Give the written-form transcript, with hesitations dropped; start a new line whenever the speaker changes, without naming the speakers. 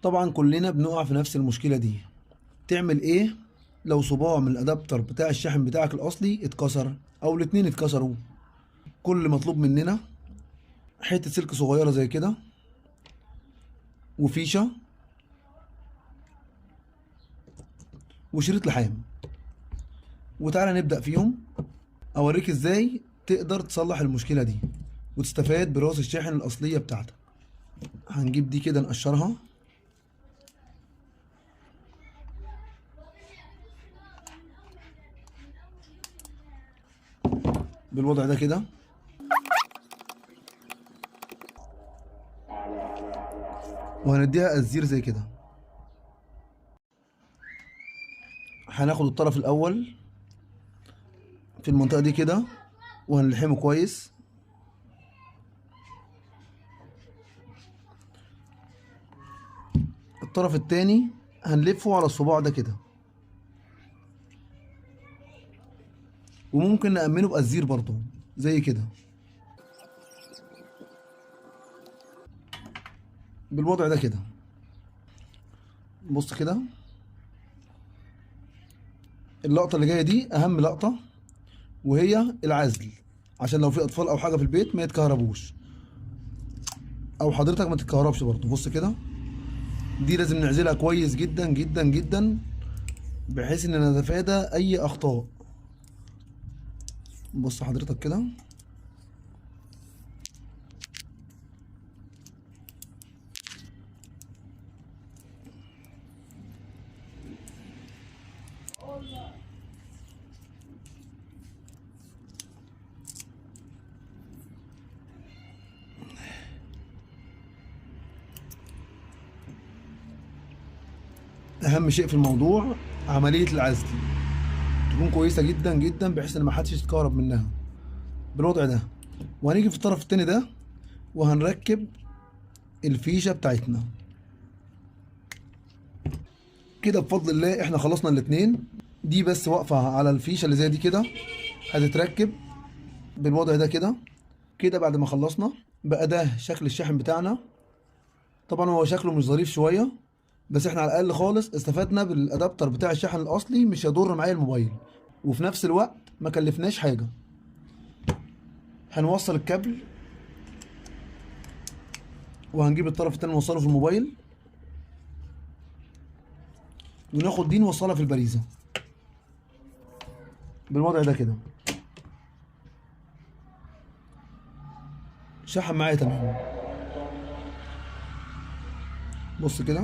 طبعا كلنا بنقع في نفس المشكلة دي. تعمل ايه لو صباع من الادابتر بتاع الشاحن بتاعك الاصلي اتكسر او الاتنين اتكسروا؟ كل اللي مطلوب مننا حتة سلك صغيرة زي كده وفيشة وشريط لحام، وتعالى نبدأ فيهم اوريك ازاي تقدر تصلح المشكلة دي وتستفاد براس الشاحن الاصلية بتاعتك. هنجيب دي كده نقشرها بالوضع ده كده، وهنديها الزير زي كده. هناخد الطرف الاول في المنطقة دي كده وهنلحمه كويس، الطرف التاني هنلفه على الصباع ده كده، وممكن نأمنه بأزير برضو زي كده بالوضع ده كده. بص كده، اللقطة اللي جاية دي أهم لقطة، وهي العزل، عشان لو في أطفال أو حاجة في البيت ما يتكهربوش، أو حضرتك ما تتكهربش برضو. بص كده، دي لازم نعزلها كويس جدا جدا جدا بحيث إن نتفادى أي أخطاء. بص حضرتك كده، أهم شيء في الموضوع عملية العزل تكون كويسة جدا جدا بحيث إن محدش يتكهرب منها بالوضع ده. وهنيجي في الطرف التاني ده وهنركب الفيشة بتاعتنا كده. بفضل الله احنا خلصنا الاتنين، دي بس واقفة على الفيشة اللي زي دي كده هتتركب بالوضع ده كده. كده بعد ما خلصنا بقى ده شكل الشاحن بتاعنا. طبعا هو شكله مش ظريف شوية، بس احنا على الاقل خالص استفدنا بالادابتر بتاع الشاحن الاصلي، مش هيضر معايا الموبايل، وفي نفس الوقت ما كلفناش حاجة. هنوصل الكابل وهنجيب الطرف التاني نوصله في الموبايل، وناخد دي نوصلها في البريزة بالوضع ده كده. شحن معايا تمام. بص كده.